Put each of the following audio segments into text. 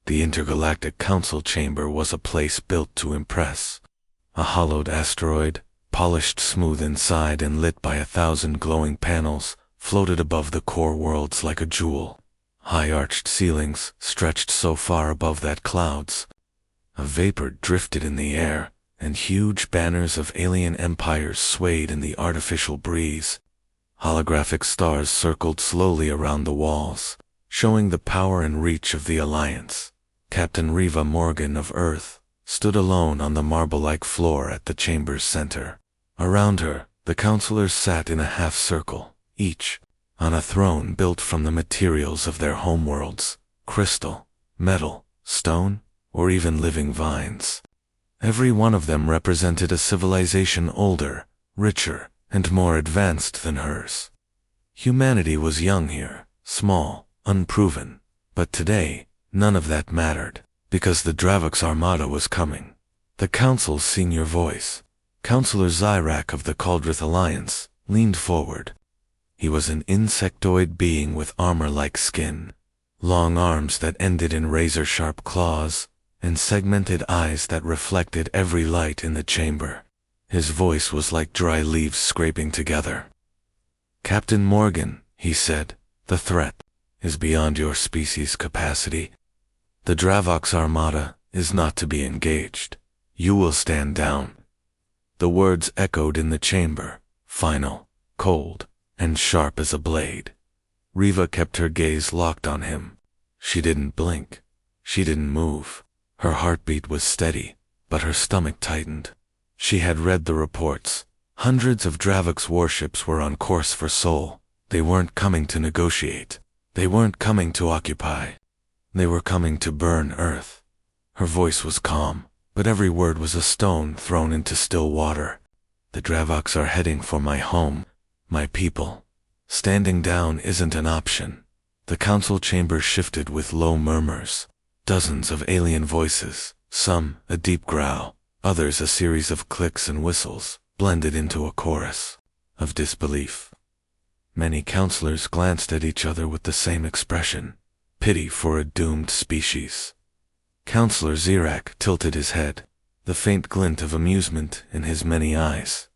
The Intergalactic Council Chamber was a place built to impress. A hollowed asteroid, polished smooth inside and lit by 1,000 glowing panels, floated above the core worlds like a jewel. High arched ceilings stretched so far above that clouds. A vapor drifted in the air, and huge banners of alien empires swayed in the artificial breeze. Holographic stars circled slowly around the walls, showing the power and reach of the Alliance. Captain Riva Morgan of Earth stood alone on the marble-like floor at the chamber's center. Around her, the counselors sat in a half-circle, each on a throne built from the materials of their homeworlds: crystal, metal, stone, or even living vines. Every one of them represented a civilization older, richer, and more advanced than hers. Humanity was young here, small, unproven, but today, none of that mattered, because the Dravok's armada was coming. The Council's senior voice, Counselor Zyrak of the Kaldrith Alliance, leaned forward. He was an insectoid being with armor-like skin, long arms that ended in razor-sharp claws, and segmented eyes that reflected every light in the chamber. His voice was like dry leaves scraping together. "Captain Morgan," he said, "the threat is beyond your species' capacity. The Dravok's armada is not to be engaged. You will stand down." The words echoed in the chamber, final, cold, and sharp as a blade. Riva kept her gaze locked on him. She didn't blink. She didn't move. Her heartbeat was steady, but her stomach tightened. She had read the reports. Hundreds of Dravok's warships were on course for Sol. They weren't coming to negotiate. They weren't coming to occupy. They were coming to burn Earth. Her voice was calm, but every word was a stone thrown into still water. "The Dravok's are heading for my home, my people. Standing down isn't an option." The council chamber shifted with low murmurs. Dozens of alien voices, some a deep growl, others a series of clicks and whistles, blended into a chorus of disbelief. Many counselors glanced at each other with the same expression: pity for a doomed species. Counselor Zyrak tilted his head, the faint glint of amusement in his many eyes.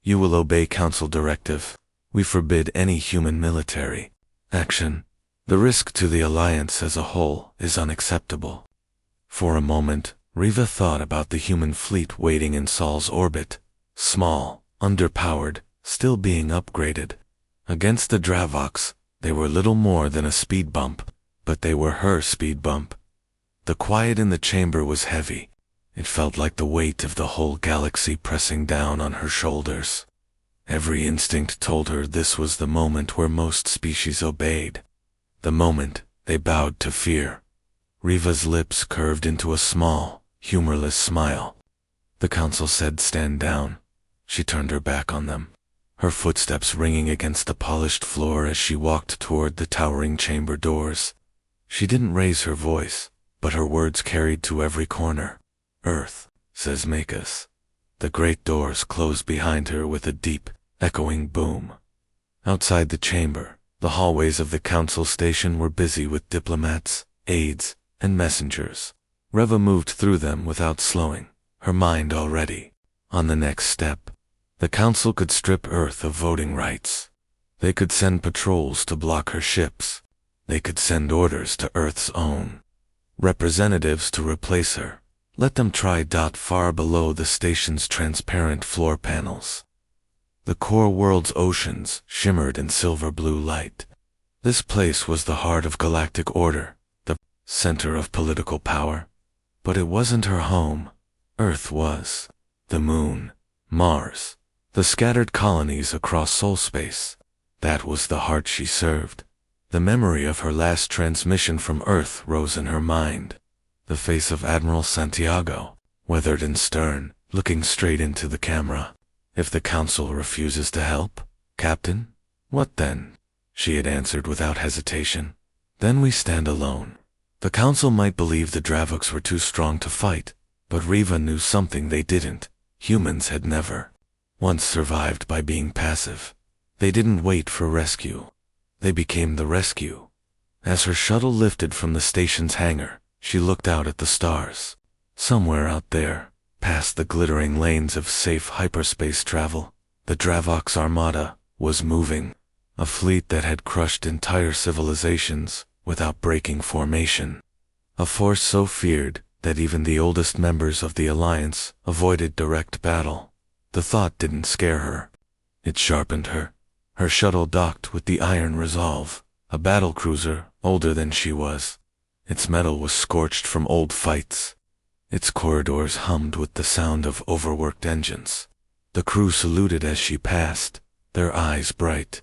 "You will obey council directive. We forbid any human military action. The risk to the Alliance as a whole is unacceptable." For a moment, Riva thought about the human fleet waiting in Sol's orbit, small, underpowered, still being upgraded. Against the Dravok's, they were little more than a speed bump, but they were her speed bump. The quiet in the chamber was heavy. It felt like the weight of the whole galaxy pressing down on her shoulders. Every instinct told her this was the moment where most species obeyed. The moment they bowed to fear. Riva's lips curved into a small, humorless smile. The council said stand down. She turned her back on them, her footsteps ringing against the polished floor as she walked toward the towering chamber doors. She didn't raise her voice, but her words carried to every corner. "Earth," says Makus. The great doors closed behind her with a deep, echoing boom. Outside the chamber, the hallways of the council station were busy with diplomats, aides, and messengers. Reva moved through them without slowing, her mind already on the next step. The council could strip Earth of voting rights. They could send patrols to block her ships. They could send orders to Earth's own representatives to replace her. Let them try. Far below the station's transparent floor panels, the core world's oceans shimmered in silver blue light. This place was the heart of galactic order, the center of political power. But it wasn't her home. Earth was. The moon, Mars, the scattered colonies across soul space. That was the heart she served. The memory of her last transmission from Earth rose in her mind. The face of Admiral Santiago, weathered and stern, looking straight into the camera. "If the council refuses to help, Captain, what then?" she had answered without hesitation. "Then we stand alone." The council might believe the Dravok's were too strong to fight, but Riva knew something they didn't. Humans had never once survived by being passive. They didn't wait for rescue. They became the rescue. As her shuttle lifted from the station's hangar, She looked out at the stars. Somewhere out there, past the glittering lanes of safe hyperspace travel, the Dravox Armada was moving. A fleet that had crushed entire civilizations without breaking formation. A force so feared that even the oldest members of the Alliance avoided direct battle. The thought didn't scare her. It sharpened her. Her shuttle docked with the Iron Resolve, a battlecruiser older than she was. Its metal was scorched from old fights. Its corridors hummed with the sound of overworked engines. The crew saluted as she passed, their eyes bright.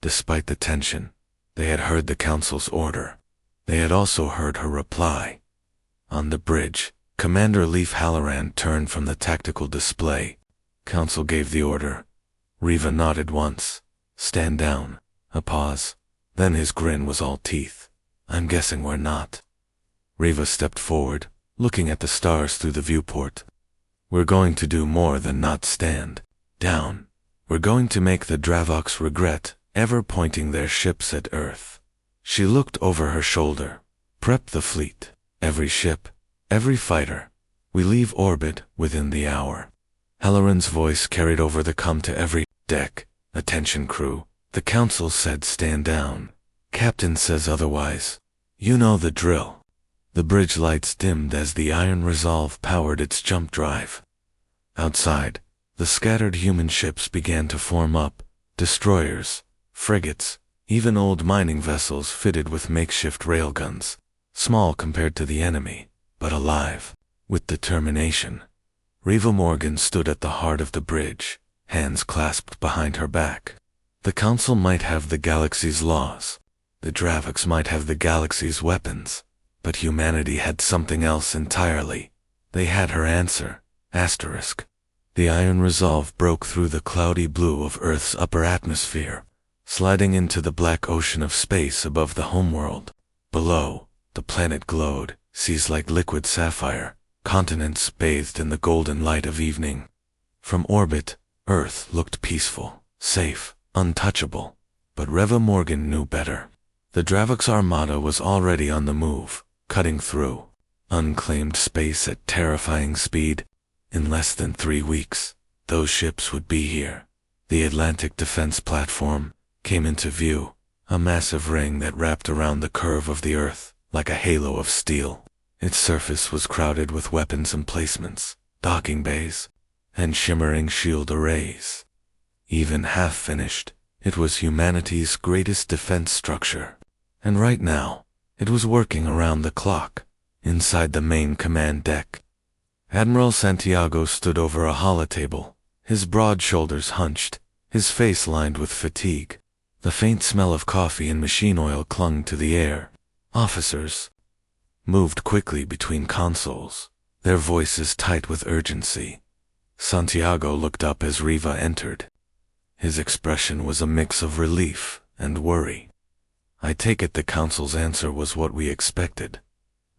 Despite the tension, they had heard the Council's order. They had also heard her reply. On the bridge, Commander Leif Halloran turned from the tactical display. Council gave the order. Riva nodded once. Stand down. A pause. Then his grin was all teeth. I'm guessing we're not. Riva stepped forward, looking at the stars through the viewport. We're going to do more than not stand down. We're going to make the Dravox regret ever pointing their ships at Earth. She looked over her shoulder. Prep the fleet. Every ship. Every fighter. We leave orbit within the hour. Halloran's voice carried over the comm to every deck. Attention crew. The Council said stand down. Captain says otherwise. You know the drill. The bridge lights dimmed as the Iron Resolve powered its jump drive. Outside, the scattered human ships began to form up. Destroyers, frigates, even old mining vessels fitted with makeshift railguns. Small compared to the enemy, but alive, with determination. Riva Morgan stood at the heart of the bridge, hands clasped behind her back. The Council might have the galaxy's laws. The Dravox might have the galaxy's weapons. But humanity had something else entirely. They had her answer. Asterisk. The Iron Resolve broke through the cloudy blue of Earth's upper atmosphere, sliding into the black ocean of space above the homeworld. Below, the planet glowed, seas like liquid sapphire, continents bathed in the golden light of evening. From orbit, Earth looked peaceful, safe, untouchable. But Riva Morgan knew better. The Dravox Armada was already on the move, cutting through unclaimed space at terrifying speed. In less than 3 weeks, those ships would be here. The Atlantic defense platform came into view, a massive ring that wrapped around the curve of the Earth like a halo of steel. Its surface was crowded with weapons emplacements, docking bays, and shimmering shield arrays. Even half-finished, it was humanity's greatest defense structure. And right now, it was working around the clock, inside the main command deck. Admiral Santiago stood over a holotable, his broad shoulders hunched, his face lined with fatigue. The faint smell of coffee and machine oil clung to the air. Officers moved quickly between consoles, their voices tight with urgency. Santiago looked up as Riva entered. His expression was a mix of relief and worry. I take it the Council's answer was what we expected.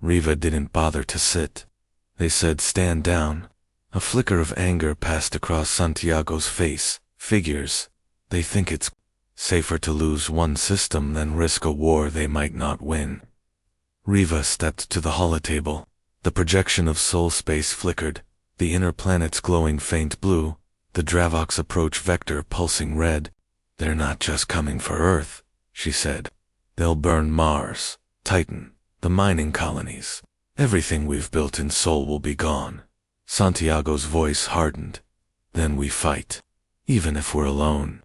Riva didn't bother to sit. They said stand down. A flicker of anger passed across Santiago's face. Figures. They think it's safer to lose one system than risk a war they might not win. Riva stepped to the holotable. The projection of soul space flickered, the inner planets glowing faint blue, the Dravox approach vector pulsing red. They're not just coming for Earth, she said. They'll burn Mars, Titan, the mining colonies. Everything we've built in Sol will be gone. Santiago's voice hardened. Then we fight, even if we're alone.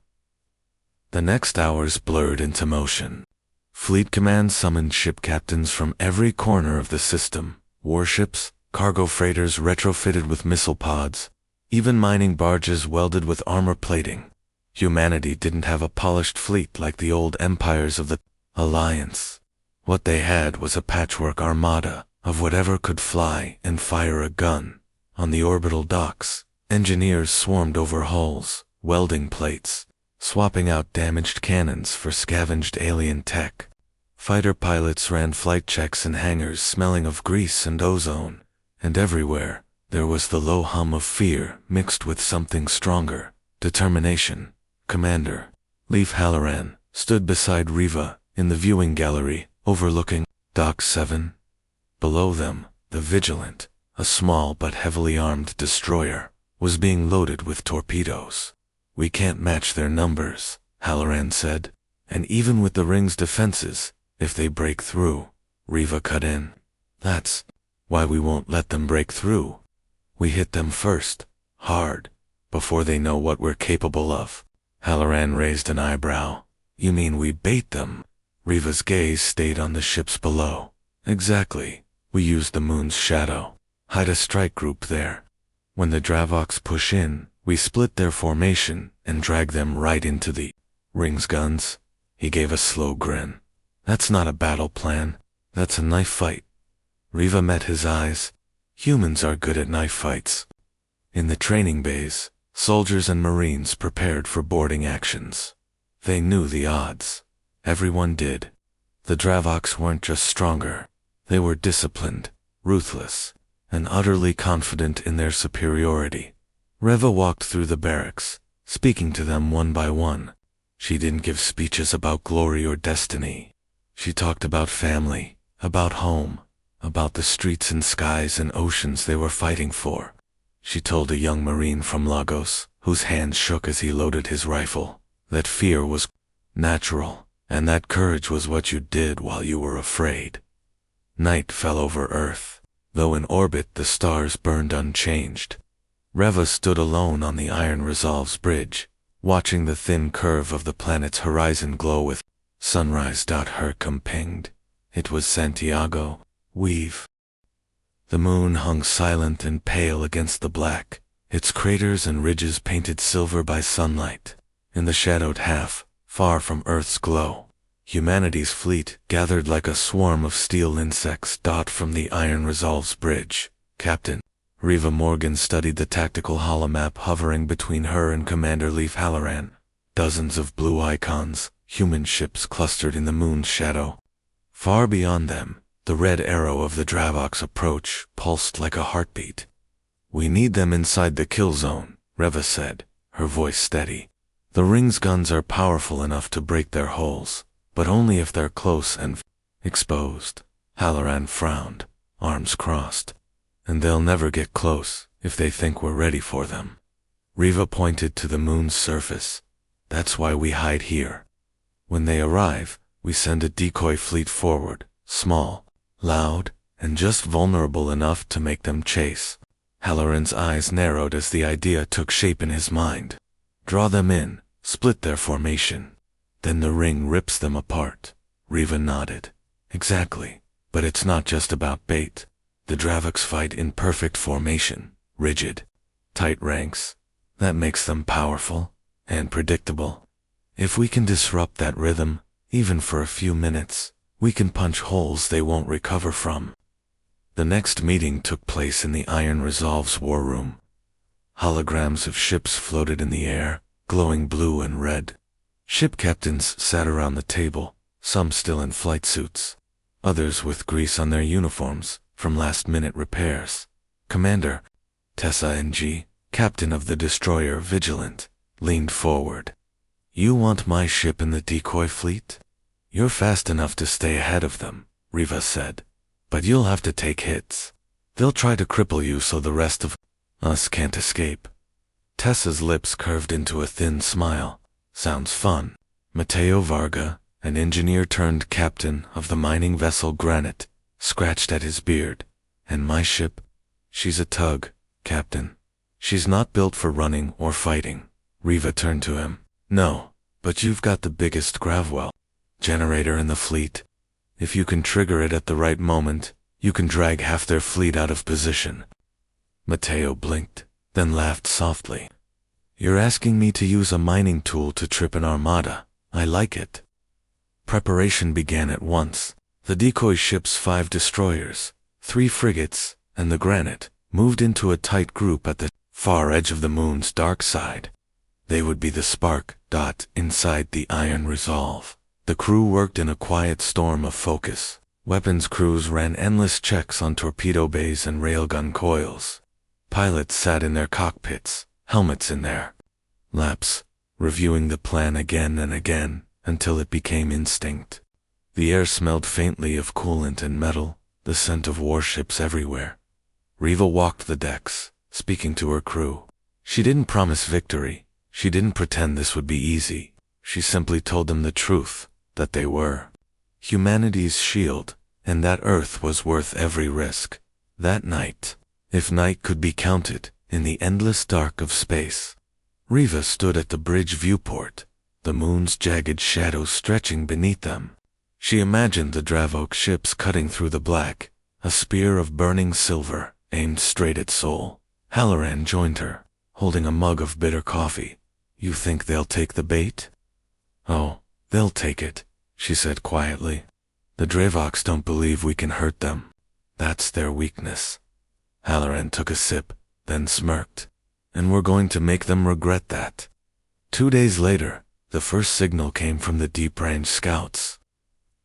The next hours blurred into motion. Fleet Command summoned ship captains from every corner of the system. Warships, cargo freighters retrofitted with missile pods, even mining barges welded with armor plating. Humanity didn't have a polished fleet like the old empires of the Alliance. What they had was a patchwork armada of whatever could fly and fire a gun. On the orbital docks, engineers swarmed over hulls, welding plates, swapping out damaged cannons for scavenged alien tech. Fighter pilots ran flight checks in hangars smelling of grease and ozone, and everywhere there was the low hum of fear mixed with something stronger, determination. Commander Leif Halloran stood beside Riva in the viewing gallery overlooking Dock 7. Below them, the Vigilant, a small but heavily armed destroyer, was being loaded with torpedoes. "We can't match their numbers," Halloran said. "And even with the ring's defenses, if they break through," Riva cut in. "That's why we won't let them break through. We hit them first, hard, before they know what we're capable of." Halloran raised an eyebrow. "You mean we bait them?" Riva's gaze stayed on the ships below. "Exactly. We use the moon's shadow. Hide a strike group there. When the Dravoks push in, we split their formation and drag them right into the ring's guns." He gave a slow grin. "That's not a battle plan. That's a knife fight." Riva met his eyes. Humans are good at knife fights. In the training bays, soldiers and marines prepared for boarding actions. They knew the odds. Everyone did. The Dravoks weren't just stronger. They were disciplined, ruthless, and utterly confident in their superiority. Reva walked through the barracks, speaking to them one by one. She didn't give speeches about glory or destiny. She talked about family, about home, about the streets and skies and oceans they were fighting for. She told a young Marine from Lagos, whose hands shook as he loaded his rifle, that fear was natural, and that courage was what you did while you were afraid. Night fell over Earth. Though in orbit the stars burned unchanged. Reva stood alone on the Iron Resolve's bridge, watching the thin curve of the planet's horizon glow with sunrise. Her com pinged. It was Santiago, Weave. The moon hung silent and pale against the black, its craters and ridges painted silver by sunlight. In the shadowed half, far from Earth's glow, humanity's fleet gathered like a swarm of steel insects. From the Iron Resolve's bridge, Captain Riva Morgan studied the tactical holomap hovering between her and Commander Leif Halloran. Dozens of blue icons, human ships clustered in the moon's shadow. Far beyond them, the red arrow of the Dravok's approach pulsed like a heartbeat. "We need them inside the kill zone," Reva said, her voice steady. "The ring's guns are powerful enough to break their hulls, but only if they're close and exposed." Halloran frowned, arms crossed. "And they'll never get close if they think we're ready for them." Riva pointed to the moon's surface. "That's why we hide here. When they arrive, we send a decoy fleet forward, small, loud, and just vulnerable enough to make them chase." Halloran's eyes narrowed as the idea took shape in his mind. "Draw them in, split their formation. Then the ring rips them apart." Riva nodded. "Exactly. But it's not just about bait. The Dravoks fight in perfect formation, rigid, tight ranks. That makes them powerful and predictable. If we can disrupt that rhythm, even for a few minutes, we can punch holes they won't recover from." The next meeting took place in the Iron Resolve's war room. Holograms of ships floated in the air, glowing blue and red. Ship captains sat around the table, some still in flight suits, others with grease on their uniforms from last-minute repairs. Commander Tessa Ng, captain of the destroyer Vigilant, leaned forward. "You want my ship in the decoy fleet? You're fast enough to stay ahead of them," Riva said. "But you'll have to take hits. They'll try to cripple you so the rest of us can't escape." Tessa's lips curved into a thin smile. "Sounds fun." Mateo Varga, an engineer turned captain of the mining vessel Granite, scratched at his beard. "And my ship? She's a tug, Captain. She's not built for running or fighting." Riva turned to him. "No, but you've got the biggest gravwell generator in the fleet. If you can trigger it at the right moment, you can drag half their fleet out of position." Mateo blinked, then laughed softly. "You're asking me to use a mining tool to trip an armada. I like it." Preparation began at once. The decoy ship's 5 destroyers, 3 frigates, and the Granite moved into a tight group at the far edge of the moon's dark side. They would be the spark dot inside the Iron Resolve. The crew worked in a quiet storm of focus. Weapons crews ran endless checks on torpedo bays and railgun coils. Pilots sat in their cockpits, helmets in their laps, reviewing the plan again and again until it became instinct. The air smelled faintly of coolant and metal. the scent of warships everywhere. Riva walked the decks, speaking to her crew. She didn't promise victory. She didn't pretend this would be easy. She simply told them the truth, that they were humanity's shield, and that Earth was worth every risk. That night, if night could be counted, in the endless dark of space, Riva stood at the bridge viewport, the moon's jagged shadows stretching beneath them. She imagined the Dravok ships cutting through the black, a spear of burning silver, aimed straight at Sol. Halloran joined her, holding a mug of bitter coffee. "You think they'll take the bait?" "Oh, they'll take it," she said quietly. "The Dravoks don't believe we can hurt them. That's their weakness." Halloran took a sip, then smirked. "And we're going to make them regret that." 2 days later, the first signal came from the deep-range scouts.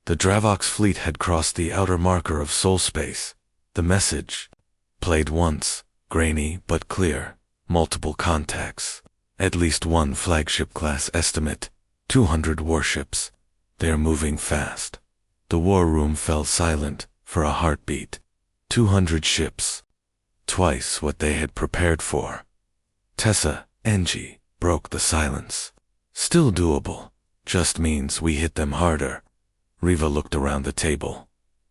The Dravok's fleet had crossed the outer marker of Sol space. The message played once, grainy but clear, multiple contacts, at least one flagship class estimate, 200 warships. They're moving fast. The war room fell silent for a heartbeat. 200 ships. Twice what they had prepared for. Tessa, Angie, broke the silence. "Still doable. Just means we hit them harder." Riva looked around the table.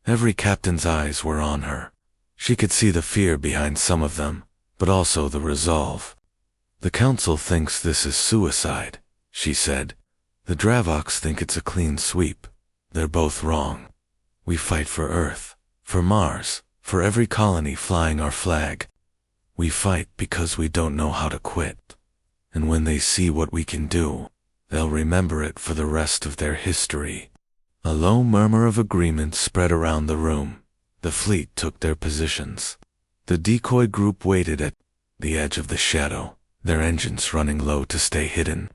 Every captain's eyes were on her. She could see the fear behind some of them, but also the resolve. "The council thinks this is suicide," she said. "The Dravoks think it's a clean sweep. They're both wrong. We fight for Earth, for Mars, for every colony flying our flag. We fight because we don't know how to quit. And when they see what we can do, they'll remember it for the rest of their history." A low murmur of agreement spread around the room. The fleet took their positions. The decoy group waited at the edge of the shadow, their engines running low to stay hidden.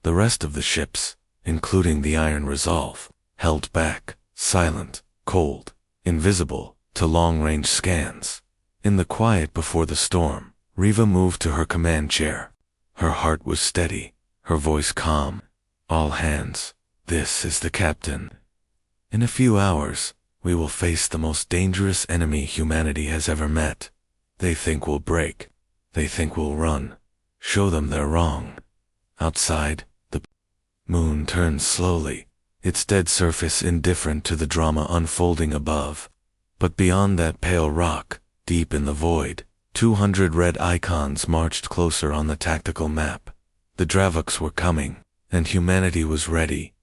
The rest of the ships, including the Iron Resolve, held back, silent, cold, invisible to long-range scans. In the quiet before the storm, Riva moved to her command chair. Her heart was steady, her voice calm. "All hands, this is the captain. In a few hours, we will face the most dangerous enemy humanity has ever met. They think we'll break. They think we'll run. Show them they're wrong." Outside, the moon turned slowly, its dead surface indifferent to the drama unfolding above. But beyond that pale rock, deep in the void, 200 red icons marched closer on the tactical map. The Dravoks were coming, and humanity was ready.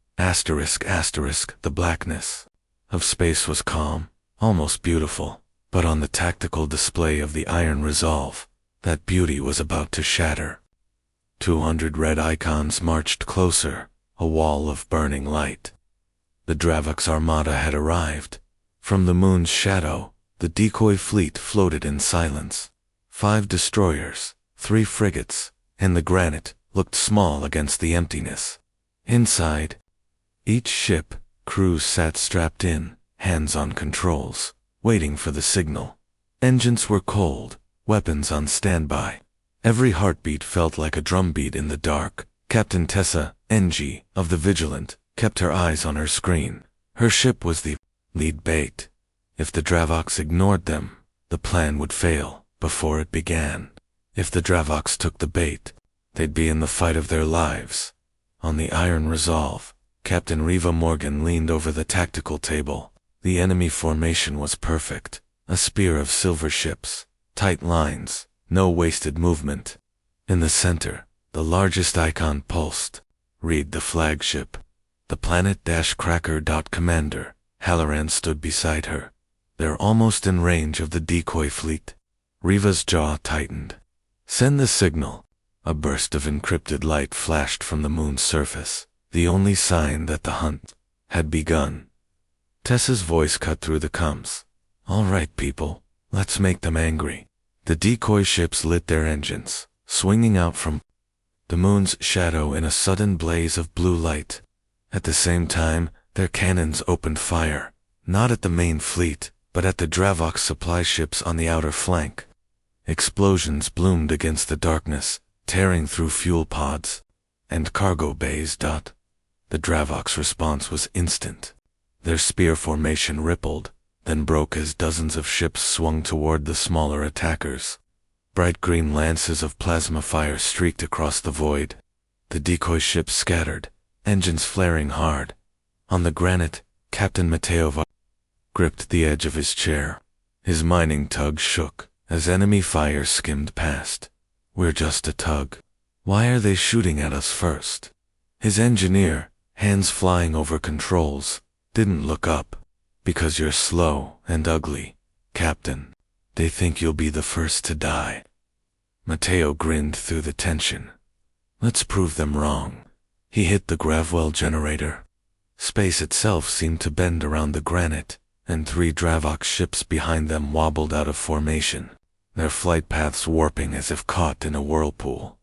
The blackness of space was calm, almost beautiful, but on the tactical display of the Iron Resolve, that beauty was about to shatter. 200 red icons marched closer, a wall of burning light. The Dravok's armada had arrived. From the moon's shadow, the decoy fleet floated in silence. 5 destroyers, 3 frigates, and the granite looked small against the emptiness. Inside each ship, crews sat strapped in, hands on controls, waiting for the signal. Engines were cold, weapons on standby. Every heartbeat felt like a drumbeat in the dark. Captain Tessa, Angie, of the Vigilant, kept her eyes on her screen. Her ship was the lead bait. If the Dravoks ignored them, the plan would fail before it began. If the Dravoks took the bait, they'd be in the fight of their lives. On the Iron Resolve, Captain Riva Morgan leaned over the tactical table. The enemy formation was perfect. A spear of silver ships, tight lines, no wasted movement. In the center, the largest icon pulsed. Read the flagship. The Planet-Cracker. Commander, Halloran stood beside her. They're almost in range of the decoy fleet. Riva's jaw tightened. "Send the signal." A burst of encrypted light flashed from the moon's surface, the only sign that the hunt had begun. Tessa's voice cut through the comms. "All right, people, let's make them angry." The decoy ships lit their engines, swinging out from the moon's shadow in a sudden blaze of blue light. At the same time, their cannons opened fire, not at the main fleet, but at the Dravok supply ships on the outer flank. Explosions bloomed against the darkness, tearing through fuel pods and cargo bays. The Dravok's response was instant. Their spear formation rippled, then broke as dozens of ships swung toward the smaller attackers. Bright green lances of plasma fire streaked across the void. The decoy ships scattered, engines flaring hard. On the granite, Captain Mateo gripped the edge of his chair. His mining tug shook as enemy fire skimmed past. We're just a tug. Why are they shooting at us first? His engineer, hands flying over controls, didn't look up. Because you're slow and ugly, Captain. They think you'll be the first to die. Mateo grinned through the tension. Let's prove them wrong. He hit the gravwell generator. Space itself seemed to bend around the granite, and 3 Dravok ships behind them wobbled out of formation, their flight paths warping as if caught in a whirlpool.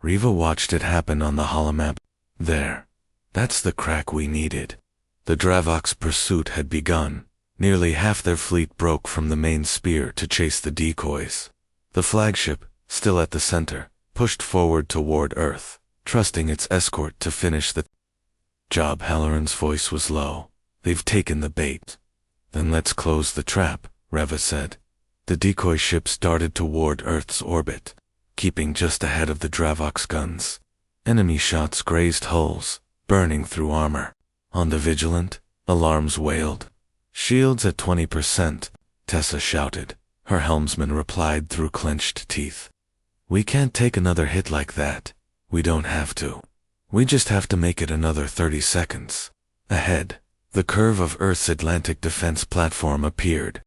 Riva watched it happen on the holomap. There. That's the crack we needed. The Dravok's pursuit had begun. Nearly half their fleet broke from the main spear to chase the decoys. The flagship, still at the center, pushed forward toward Earth, trusting its escort to finish the job. Halloran's voice was low. They've taken the bait. Then let's close the trap, Reva said. The decoy ships darted toward Earth's orbit, keeping just ahead of the Dravok's guns. Enemy shots grazed hulls, burning through armor. On the Vigilant, alarms wailed. Shields at 20%, Tessa shouted. Her helmsman replied through clenched teeth. We can't take another hit like that. We don't have to. We just have to make it another 30 seconds. Ahead, the curve of Earth's Atlantic defense platform appeared.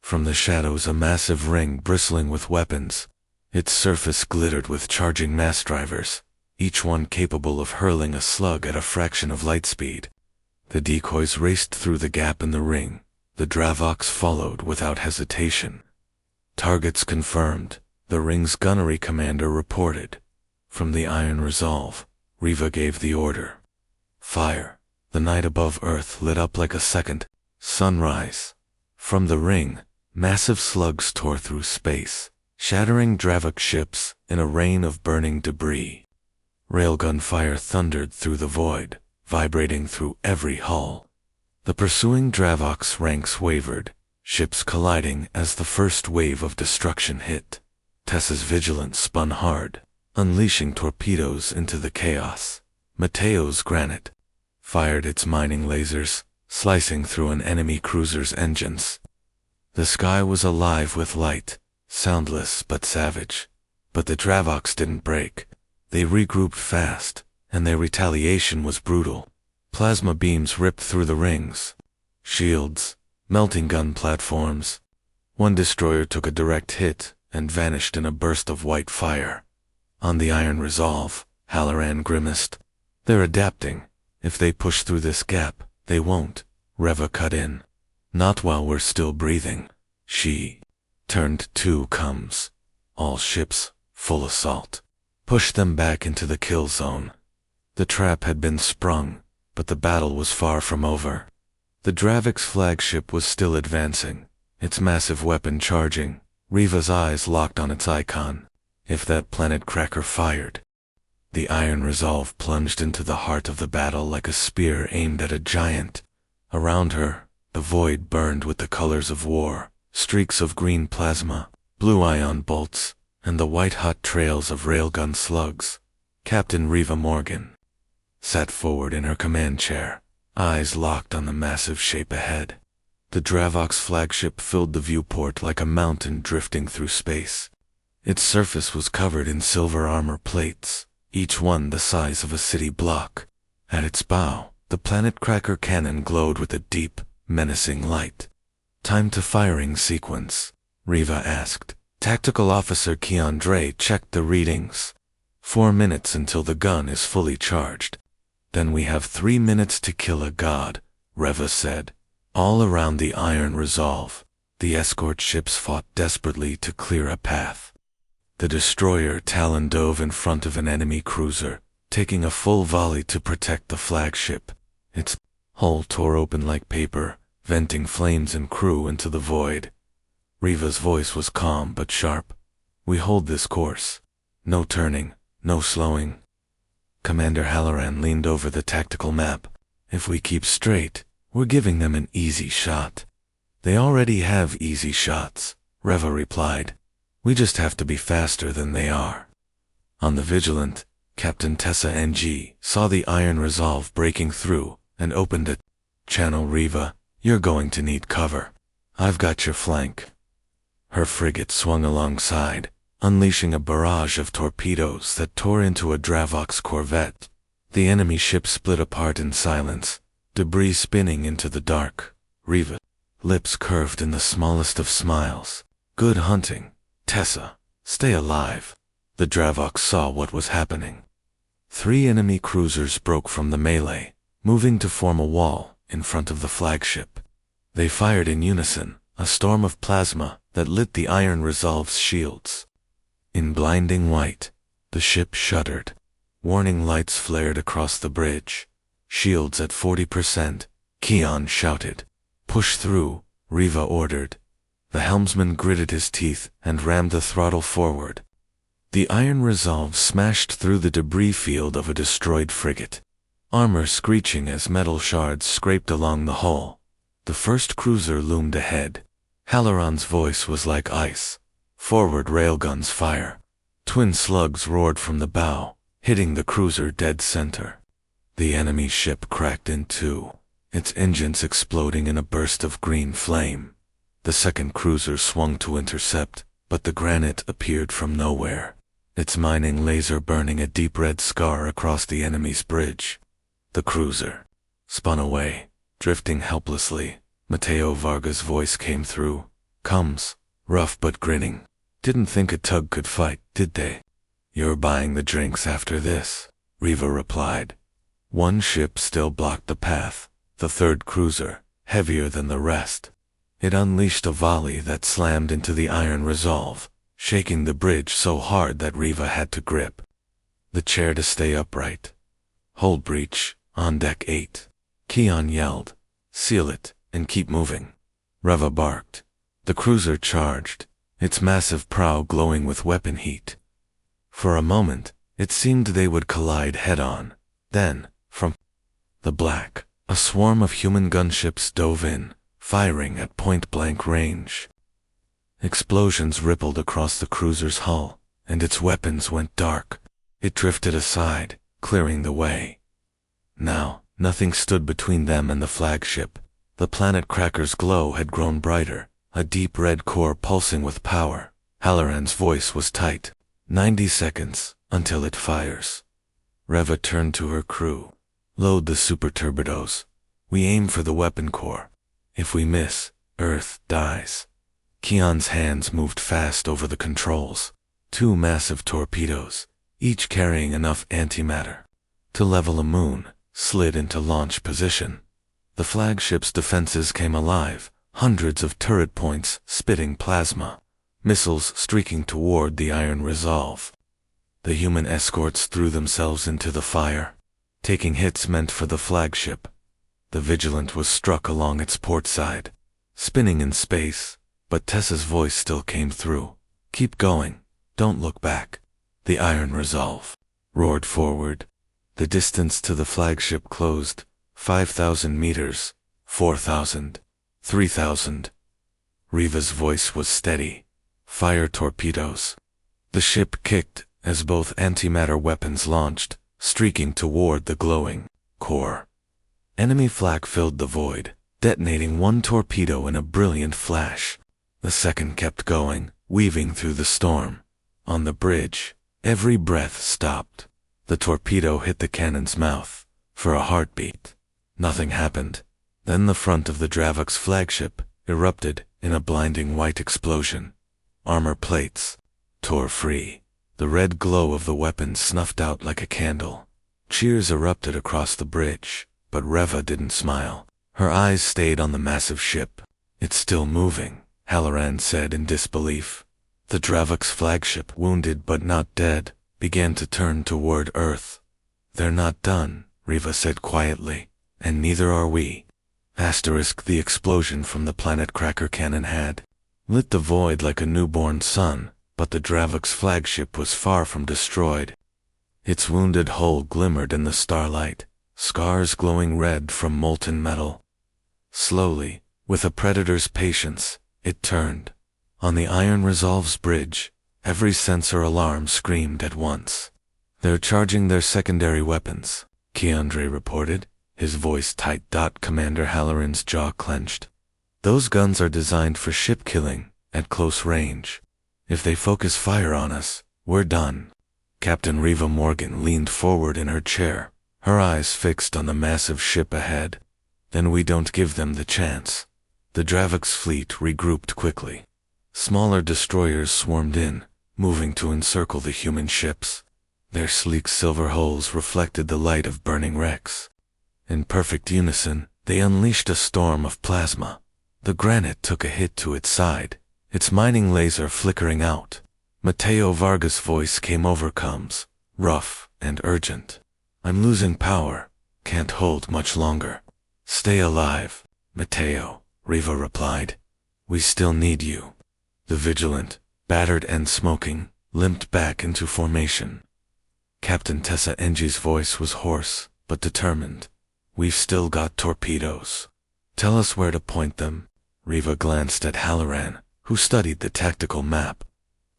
From the shadows, a massive ring bristling with weapons. Its surface glittered with charging mass drivers, each one capable of hurling a slug at a fraction of light speed. The decoys raced through the gap in the ring. The Dravoks followed without hesitation. Targets confirmed, the ring's gunnery commander reported. From the Iron Resolve, Riva gave the order. Fire. The night above Earth lit up like a second sunrise. From the ring, massive slugs tore through space, shattering Dravok ships in a rain of burning debris. Railgun fire thundered through the void, vibrating through every hull. The pursuing Dravok's ranks wavered, ships colliding as the first wave of destruction hit. Tessa's Vigilant spun hard, unleashing torpedoes into the chaos. Mateo's Granite fired its mining lasers, slicing through an enemy cruiser's engines. The sky was alive with light, soundless but savage. But the Dravoks didn't break. They regrouped fast, and their retaliation was brutal. Plasma beams ripped through the rings. Shields, melting gun platforms. One destroyer took a direct hit and vanished in a burst of white fire. On the Iron Resolve, Halloran grimaced. They're adapting. If they push through this gap, they won't. Reva cut in. Not while we're still breathing. She turned 2 comes. All ships, full assault. Push them back into the kill zone. The trap had been sprung, but the battle was far from over. The Dravok's flagship was still advancing, its massive weapon charging. Riva's eyes locked on its icon. If that planet cracker fired. The Iron Resolve plunged into the heart of the battle like a spear aimed at a giant. Around her, the void burned with the colors of war, streaks of green plasma, blue ion bolts, and the white-hot trails of railgun slugs. Captain Riva Morgan sat forward in her command chair, eyes locked on the massive shape ahead. The Dravok's flagship filled the viewport like a mountain drifting through space. Its surface was covered in silver armor plates, each one the size of a city block. At its bow, the planet cracker cannon glowed with a deep, menacing light. Time to firing sequence, Riva asked. Tactical Officer Keandre checked the readings. 4 minutes until the gun is fully charged. Then we have 3 minutes to kill a god, Reva said. All around the Iron Resolve, the escort ships fought desperately to clear a path. The destroyer Talon dove in front of an enemy cruiser, taking a full volley to protect the flagship. Its hull tore open like paper, venting flames and crew into the void. Riva's voice was calm but sharp. We hold this course. No turning, no slowing. Commander Halloran leaned over the tactical map. If we keep straight, we're giving them an easy shot. They already have easy shots, Reva replied. We just have to be faster than they are. On the Vigilant, Captain Tessa NG saw the Iron Resolve breaking through and opened it. Channel Reva, you're going to need cover. I've got your flank. Her frigate swung alongside, unleashing a barrage of torpedoes that tore into a Dravox corvette. The enemy ship split apart in silence, debris spinning into the dark. Reva, lips curved in the smallest of smiles. Good hunting, Tessa. Stay alive. The Dravox saw what was happening. 3 enemy cruisers broke from the melee, moving to form a wall in front of the flagship. They fired in unison, a storm of plasma that lit the Iron Resolve's shields. In blinding white, the ship shuddered. Warning lights flared across the bridge. Shields at 40%, Keon shouted. Push through, Reva ordered. The helmsman gritted his teeth and rammed the throttle forward. The Iron Resolve smashed through the debris field of a destroyed frigate, armor screeching as metal shards scraped along the hull. The first cruiser loomed ahead. Halloran's voice was like ice. Forward railguns fire. Twin slugs roared from the bow, hitting the cruiser dead center. The enemy ship cracked in two, its engines exploding in a burst of green flame. The second cruiser swung to intercept, but the Granite appeared from nowhere, its mining laser burning a deep red scar across the enemy's bridge. The cruiser spun away, drifting helplessly. Mateo Varga's voice came through. Comes, rough but grinning. Didn't think a tug could fight, did they? You're buying the drinks after this, Reva replied. One ship still blocked the path, the third cruiser, heavier than the rest. It unleashed a volley that slammed into the Iron Resolve, shaking the bridge so hard that Reva had to grip the chair to stay upright. Hold breach, on deck 8. Keon yelled. Seal it, and keep moving. Reva barked. The cruiser charged, its massive prow glowing with weapon heat. For a moment, it seemed they would collide head-on. Then, from the black, a swarm of human gunships dove in, firing at point-blank range. Explosions rippled across the cruiser's hull, and its weapons went dark. It drifted aside, clearing the way. Now, nothing stood between them and the flagship. The planet cracker's glow had grown brighter, a deep red core pulsing with power. Halloran's voice was tight. 90 seconds, until it fires. Reva turned to her crew. Load the super turbidos. We aim for the weapon core. If we miss, Earth dies. Keon's hands moved fast over the controls. 2 massive torpedoes, each carrying enough antimatter to level a moon, slid into launch position. The flagship's defenses came alive, hundreds of turret points spitting plasma, missiles streaking toward the Iron Resolve. The human escorts threw themselves into the fire, taking hits meant for the flagship. The Vigilant was struck along its port side, spinning in space, but Tessa's voice still came through. Keep going, don't look back. The Iron Resolve roared forward. The distance to the flagship closed. 5,000 meters, 4,000, 3,000. Reva's voice was steady. Fire torpedoes. The ship kicked as both antimatter weapons launched, streaking toward the glowing core. Enemy flak filled the void, detonating one torpedo in a brilliant flash. The second kept going, weaving through the storm. On the bridge, every breath stopped. The torpedo hit the cannon's mouth. For a heartbeat, nothing happened. Then the front of the Dravox flagship erupted in a blinding white explosion. Armor plates tore free. The red glow of the weapon snuffed out like a candle. Cheers erupted across the bridge, but Reva didn't smile. Her eyes stayed on the massive ship. It's still moving, Halloran said in disbelief. The Dravox flagship, wounded but not dead, began to turn toward Earth. They're not done, Reva said quietly, and neither are we. The explosion from the planet cracker cannon had lit the void like a newborn sun, but the Dravox flagship was far from destroyed. Its wounded hull glimmered in the starlight, scars glowing red from molten metal. Slowly, With a predator's patience, it turned. On the Iron Resolve's bridge, every sensor alarm screamed at once. "They're charging their secondary weapons," Keandre reported, his voice tight. Commander Halloran's jaw clenched. "Those guns are designed for ship killing, at close range. If they focus fire on us, we're done." Captain Reva Morgan leaned forward in her chair, her eyes fixed on the massive ship ahead. "Then we don't give them the chance." The Dravok's fleet regrouped quickly. Smaller destroyers swarmed in, moving to encircle the human ships. Their sleek silver hulls reflected the light of burning wrecks. In perfect unison, they unleashed a storm of plasma. The granite took a hit to its side, its mining laser flickering out. Mateo Vargas' voice came over comms, rough and urgent. "I'm losing power. Can't hold much longer." "Stay alive, Mateo," Reva replied. "We still need you." The Vigilant, battered and smoking, limped back into formation. Captain Tessa Engi's voice was hoarse, but determined. "We've still got torpedoes. Tell us where to point them." Reva glanced at Halloran, who studied the tactical map.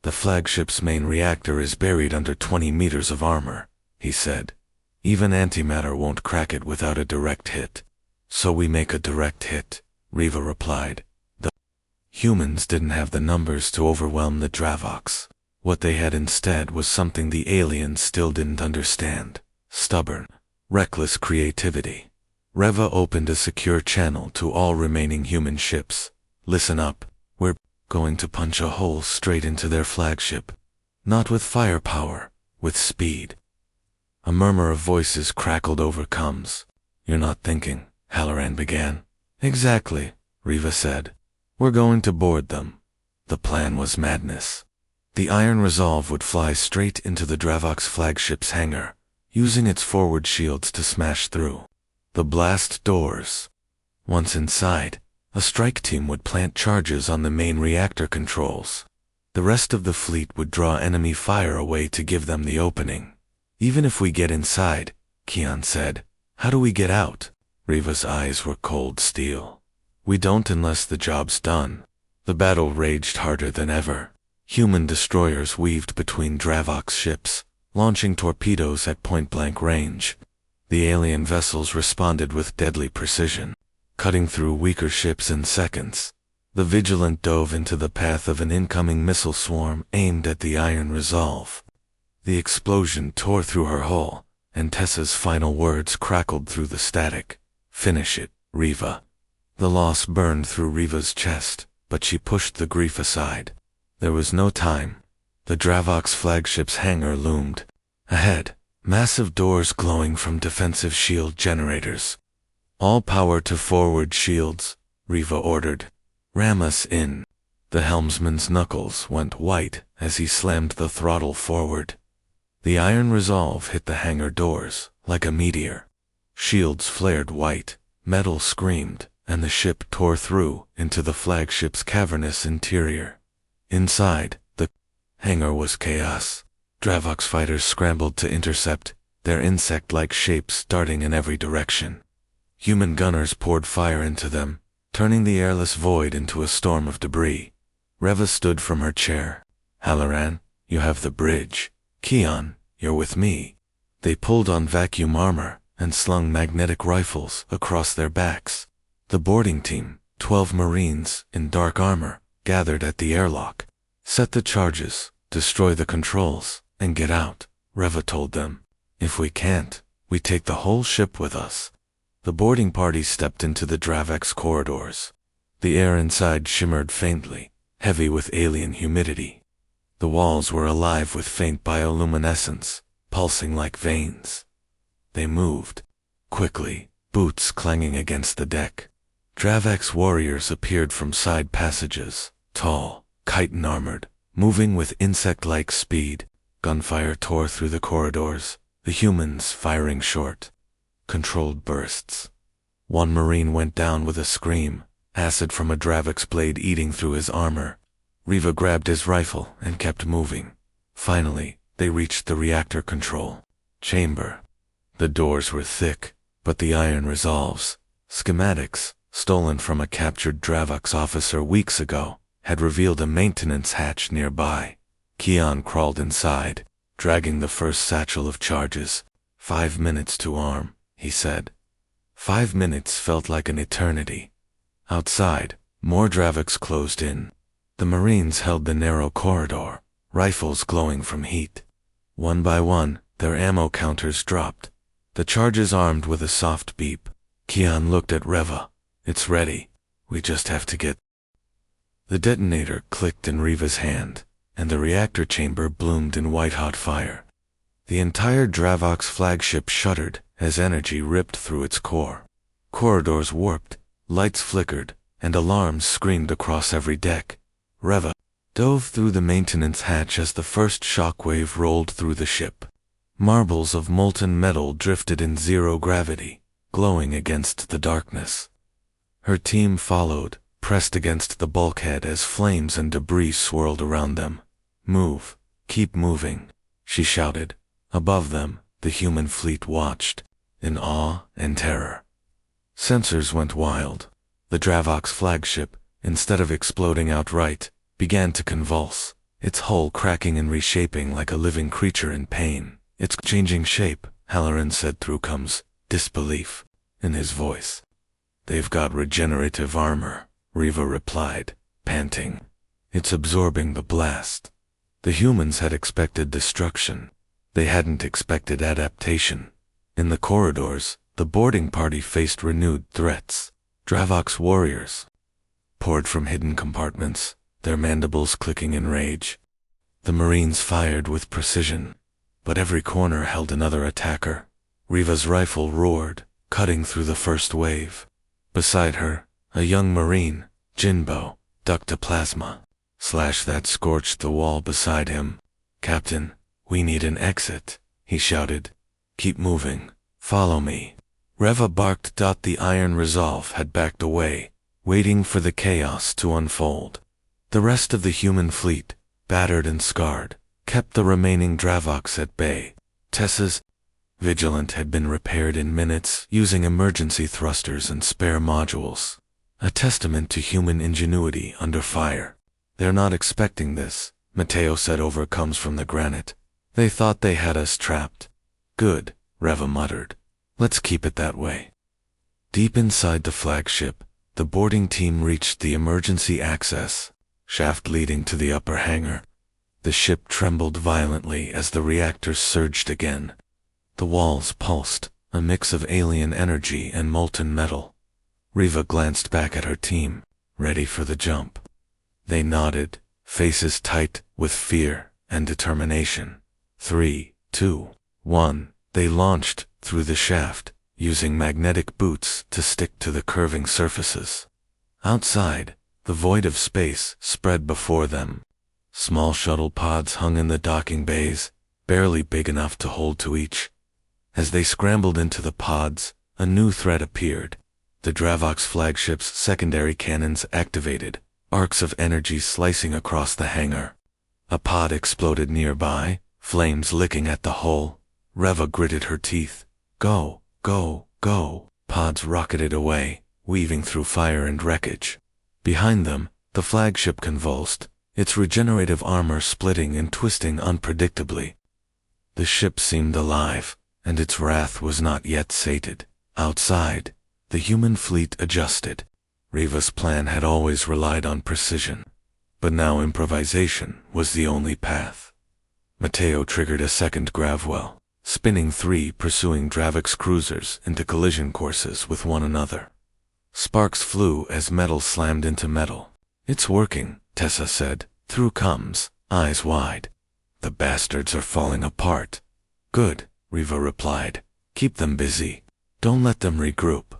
"The flagship's main reactor is buried under 20 meters of armor," he said. "Even antimatter won't crack it without a direct hit." "So we make a direct hit," Reva replied. The humans didn't have the numbers to overwhelm the Dravoks. What they had instead was something the aliens still didn't understand: stubborn, reckless creativity. Reva opened a secure channel to all remaining human ships. "Listen up, we're going to punch a hole straight into their flagship. Not with firepower, with speed." A murmur of voices crackled over comms. "You're not thinking," Halloran began. "Exactly," Reva said. "We're going to board them." The plan was madness. The Iron Resolve would fly straight into the Dravok's flagship's hangar, using its forward shields to smash through the blast doors. Once inside, a strike team would plant charges on the main reactor controls. The rest of the fleet would draw enemy fire away to give them the opening. "Even if we get inside," Keon said, "how do we get out?" Reva's eyes were cold steel. "We don't unless the job's done." The battle raged harder than ever. Human destroyers weaved between Dravok's ships, launching torpedoes at point-blank range. The alien vessels responded with deadly precision, cutting through weaker ships in seconds. The Vigilant dove into the path of an incoming missile swarm aimed at the Iron Resolve. The explosion tore through her hull, and Tessa's final words crackled through the static. "Finish it, Reva." The loss burned through Reva's chest, but she pushed the grief aside. There was no time. The Dravok's flagship's hangar loomed. Ahead, massive doors glowing from defensive shield generators. "All power to forward shields," Reva ordered. "Ram us in." The helmsman's knuckles went white as he slammed the throttle forward. The Iron Resolve hit the hangar doors like a meteor. Shields flared white, metal screamed, and the ship tore through into the flagship's cavernous interior. Inside, the hangar was chaos. Dravok's fighters scrambled to intercept, their insect-like shapes darting in every direction. Human gunners poured fire into them, turning the airless void into a storm of debris. Reva stood from her chair. "Halloran, you have the bridge. Keon, you're with me." They pulled on vacuum armor and slung magnetic rifles across their backs. The boarding team, 12 Marines in dark armor, gathered at the airlock. "Set the charges, destroy the controls, and get out," Reva told them. "If we can't, we take the whole ship with us." The boarding party stepped into the Dravok's corridors. The air inside shimmered faintly, heavy with alien humidity. The walls were alive with faint bioluminescence, pulsing like veins. They moved quickly, boots clanging against the deck. Dravok's warriors appeared from side passages, tall, chitin-armored, moving with insect-like speed. Gunfire tore through the corridors, the humans firing short, controlled bursts. One Marine went down with a scream, acid from a Dravok's blade eating through his armor. Reva grabbed his rifle and kept moving. Finally, they reached the reactor control chamber. The doors were thick, but the Iron Resolve's schematics stolen from a captured Dravox officer weeks ago, had revealed a maintenance hatch nearby. Keon crawled inside, dragging the first satchel of charges. 5 minutes to arm, he said. 5 minutes felt like an eternity. Outside, more Dravox closed in. The Marines held the narrow corridor, rifles glowing from heat. One by one, their ammo counters dropped. The charges armed with a soft beep. Keon looked at Reva. It's ready. We just have to get... The detonator clicked in Reva's hand, and the reactor chamber bloomed in white-hot fire. The entire Dravox flagship shuddered as energy ripped through its core. Corridors warped, lights flickered, and alarms screamed across every deck. Reva dove through the maintenance hatch as the first shockwave rolled through the ship. Marbles of molten metal drifted in zero gravity, glowing against the darkness. Her team followed, pressed against the bulkhead as flames and debris swirled around them. Move, keep moving, she shouted. Above them, the human fleet watched, in awe and terror. Sensors went wild. The Dravox flagship, instead of exploding outright, began to convulse, its hull cracking and reshaping like a living creature in pain. It's changing shape, Halloran said through Cum's disbelief in his voice. They've got regenerative armor, Reva replied, panting. It's absorbing the blast. The humans had expected destruction. They hadn't expected adaptation. In the corridors, the boarding party faced renewed threats. Dravox warriors poured from hidden compartments, their mandibles clicking in rage. The Marines fired with precision, but every corner held another attacker. Reva's rifle roared, cutting through the first wave. Beside her, a young Marine, Jinbo, ducked a plasma slash that scorched the wall beside him. Captain, we need an exit, he shouted. Keep moving. Follow me. Reva barked. The iron resolve had backed away, waiting for the chaos to unfold. The rest of the human fleet, battered and scarred, kept the remaining Dravox at bay. Tessa's Vigilant had been repaired in minutes using emergency thrusters and spare modules. A testament to human ingenuity under fire. They're not expecting this, Matteo said over Comes from the granite. They thought they had us trapped. Good, Reva muttered. Let's keep it that way. Deep inside the flagship, the boarding team reached the emergency access shaft leading to the upper hangar. The ship trembled violently as the reactors surged again. The walls pulsed, a mix of alien energy and molten metal. Reva glanced back at her team, ready for the jump. They nodded, faces tight with fear and determination. 3, 2, 1. They launched through the shaft, using magnetic boots to stick to the curving surfaces. Outside, the void of space spread before them. Small shuttle pods hung in the docking bays, barely big enough to hold to each. As they scrambled into the pods, a new threat appeared. The Dravox flagship's secondary cannons activated, arcs of energy slicing across the hangar. A pod exploded nearby, flames licking at the hull. Reva gritted her teeth. Go, go, go. Pods rocketed away, weaving through fire and wreckage. Behind them, the flagship convulsed, its regenerative armor splitting and twisting unpredictably. The ship seemed alive, and its wrath was not yet sated. Outside, the human fleet adjusted. Reva's plan had always relied on precision, but now improvisation was the only path. Matteo triggered a second gravwell, spinning 3 pursuing Dravox cruisers into collision courses with one another. Sparks flew as metal slammed into metal. It's working, Tessa said, through Comes, eyes wide. The bastards are falling apart. Good, Reva replied. Keep them busy. Don't let them regroup.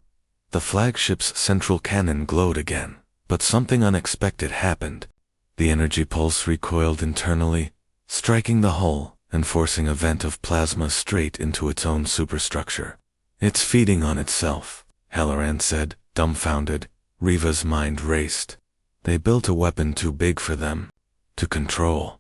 The flagship's central cannon glowed again, but something unexpected happened. The energy pulse recoiled internally, striking the hull and forcing a vent of plasma straight into its own superstructure. It's feeding on itself, Halloran said, dumbfounded. Reva's mind raced. They built a weapon too big for them to control.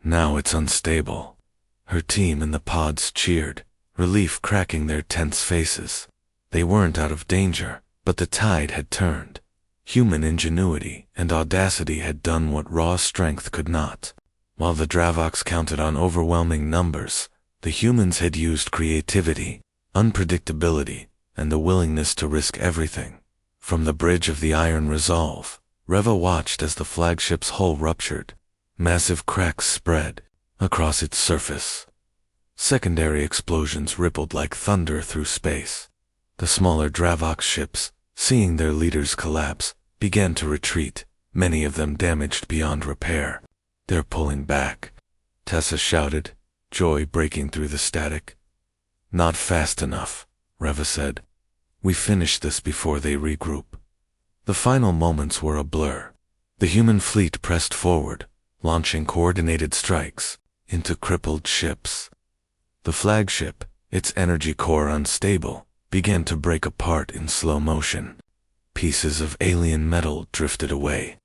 Now it's unstable. Her team in the pods cheered, relief cracking their tense faces. They weren't out of danger, But the tide had turned. Human ingenuity and audacity had done what raw strength could not. While the Dravox counted on overwhelming numbers, the humans had used creativity, unpredictability, and the willingness to risk everything. From the bridge of the Iron Resolve, Reva watched as the flagship's hull ruptured. Massive cracks spread across its surface. Secondary explosions rippled like thunder through space. The smaller Dravox ships, seeing their leaders collapse, began to retreat, many of them damaged beyond repair. "They're pulling back," Tessa shouted, joy breaking through the static. "Not fast enough," Reva said. "We finish this before they regroup." The final moments were a blur. The human fleet pressed forward, launching coordinated strikes into crippled ships. The flagship, its energy core unstable, began to break apart in slow motion. Pieces of alien metal drifted away,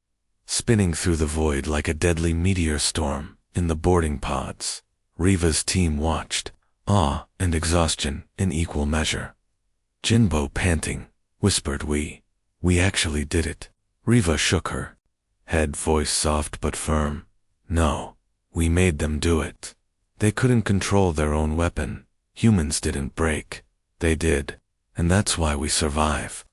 spinning through the void like a deadly meteor storm in the boarding pods. Reva's team watched, awe and exhaustion in equal measure. Jinbo, panting, whispered, We actually did it." Reva shook her head, voice soft but firm. "No, we made them do it. They couldn't control their own weapon. Humans didn't break. They did. And that's why we survive."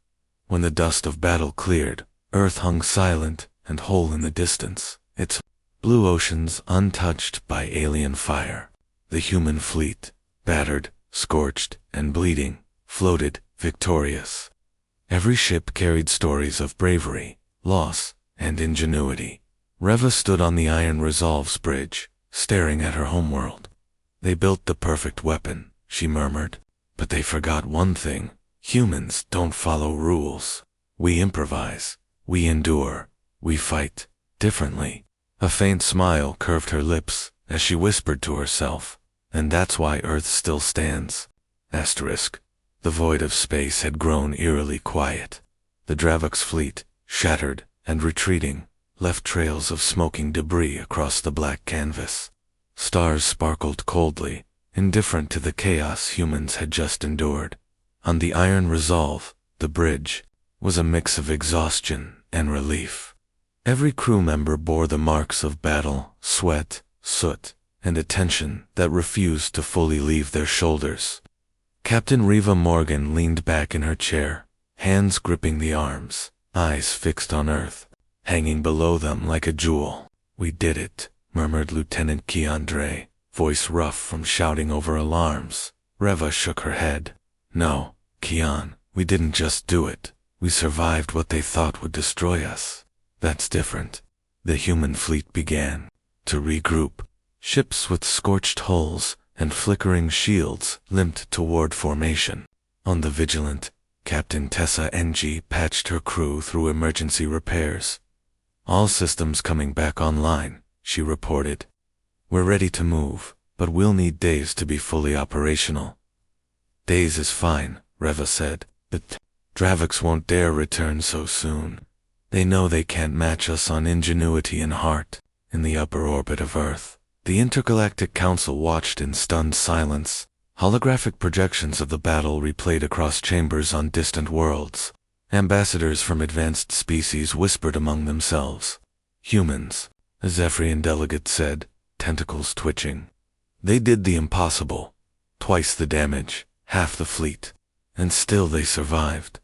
When the dust of battle cleared, Earth hung silent and whole in the distance, its blue oceans untouched by alien fire. The human fleet, battered, scorched, and bleeding, floated, victorious. Every ship carried stories of bravery, loss, and ingenuity. Reva stood on the Iron Resolve's bridge, staring at her homeworld. "They built the perfect weapon," she murmured. "But they forgot one thing. Humans don't follow rules. We improvise. We endure. We fight. Differently." A faint smile curved her lips as she whispered to herself, "And that's why Earth still stands." The void of space had grown eerily quiet. The Dravox fleet, shattered and retreating, left trails of smoking debris across the black canvas. Stars sparkled coldly, indifferent to the chaos humans had just endured. On the Iron Resolve, the bridge, was a mix of exhaustion and relief. Every crew member bore the marks of battle, sweat, soot, and a tension that refused to fully leave their shoulders. Captain Reva Morgan leaned back in her chair, hands gripping the arms, eyes fixed on Earth, hanging below them like a jewel. "We did it," murmured Lieutenant Keandre, voice rough from shouting over alarms. Reva shook her head. "No, Keon, we didn't just do it. We survived what they thought would destroy us. That's different." The human fleet began to regroup. Ships with scorched hulls and flickering shields limped toward formation. On the Vigilant, Captain Tessa NG patched her crew through emergency repairs. "All systems coming back online," she reported. "We're ready to move, but we'll need days to be fully operational." "Days is fine," Reva said. "The Dravox won't dare return so soon. They know they can't match us on ingenuity and heart." In the upper orbit of Earth, the Intergalactic Council watched in stunned silence. Holographic projections of the battle replayed across chambers on distant worlds. Ambassadors from advanced species whispered among themselves. "Humans," a Zephyrian delegate said, tentacles twitching. "They did the impossible. Twice the damage, half the fleet. And still they survived."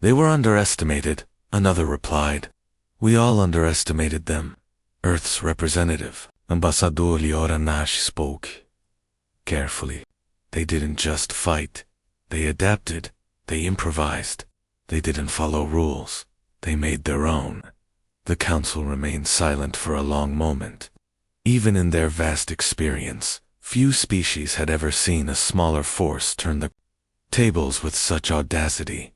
"They were underestimated," another replied. "We all underestimated them." Earth's representative, Ambassador Liora Nash, spoke carefully. "They didn't just fight. They adapted. They improvised. They didn't follow rules. They made their own." The council remained silent for a long moment. Even in their vast experience, few species had ever seen a smaller force turn the tables with such audacity.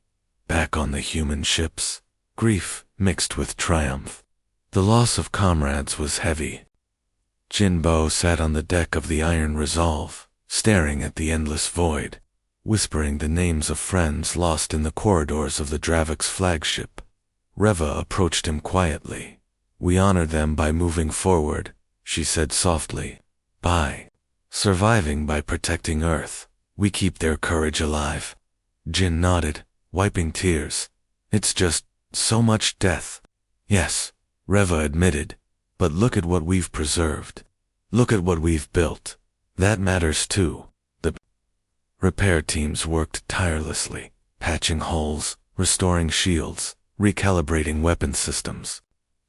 Back on the human ships, grief mixed with triumph. The loss of comrades was heavy. Jinbo sat on the deck of the Iron Resolve, staring at the endless void, whispering the names of friends lost in the corridors of the Dravox flagship. Reva approached him quietly. "We honor them by moving forward," she said softly. "By surviving, by protecting Earth, we keep their courage alive." Jin nodded, wiping tears. It's just so much death. Yes, Reva admitted, but look at what we've preserved. Look at what we've built. That matters too. The repair teams worked tirelessly, patching holes, restoring shields, recalibrating weapon systems.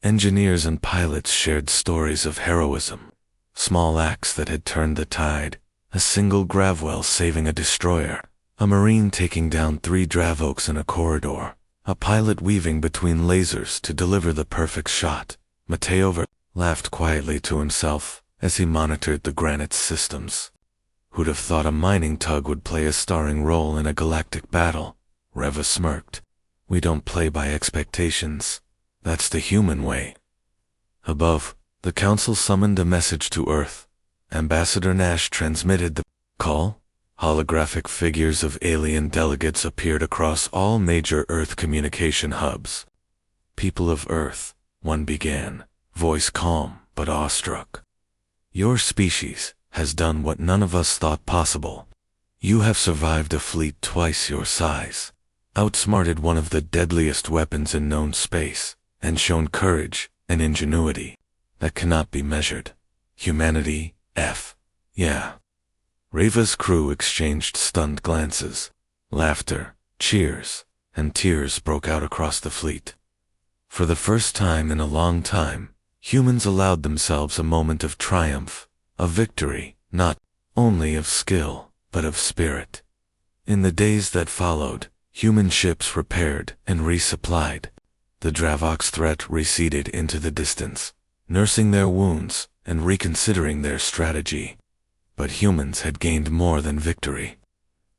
Engineers and pilots shared stories of heroism. Small acts that had turned the tide, a single gravwell saving a destroyer, a marine taking down 3 Dravoks in a corridor, a pilot weaving between lasers to deliver the perfect shot. Mateo laughed quietly to himself as he monitored the granite systems. Who'd have thought a mining tug would play a starring role in a galactic battle? Reva smirked. We don't play by expectations. That's the human way. Above, the Council summoned a message to Earth. Ambassador Nash transmitted the call. Holographic figures of alien delegates appeared across all major Earth communication hubs. People of Earth, one began, voice calm but awestruck. Your species has done what none of us thought possible. You have survived a fleet twice your size, outsmarted one of the deadliest weapons in known space, and shown courage and ingenuity that cannot be measured. Humanity, F. Yeah. Reva's crew exchanged stunned glances. Laughter, cheers, and tears broke out across the fleet. For the first time in a long time, humans allowed themselves a moment of triumph, of victory, not only of skill, but of spirit. In the days that followed, human ships repaired and resupplied. The Dravok's threat receded into the distance, nursing their wounds and reconsidering their strategy. But humans had gained more than victory.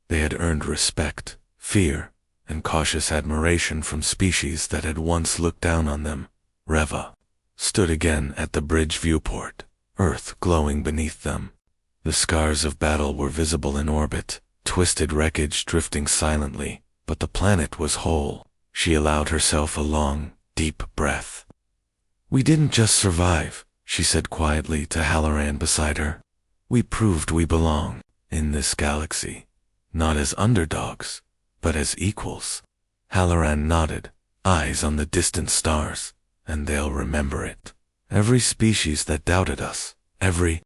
They had earned respect, fear, and cautious admiration from species that had once looked down on them. Reva stood again at the bridge viewport, Earth glowing beneath them. The scars of battle were visible in orbit, twisted wreckage drifting silently, but the planet was whole. She allowed herself a long, deep breath. We didn't just survive, she said quietly to Halloran beside her. We proved we belong in this galaxy, not as underdogs, but as equals. Halloran nodded, eyes on the distant stars, and they'll remember it. Every species that doubted us, every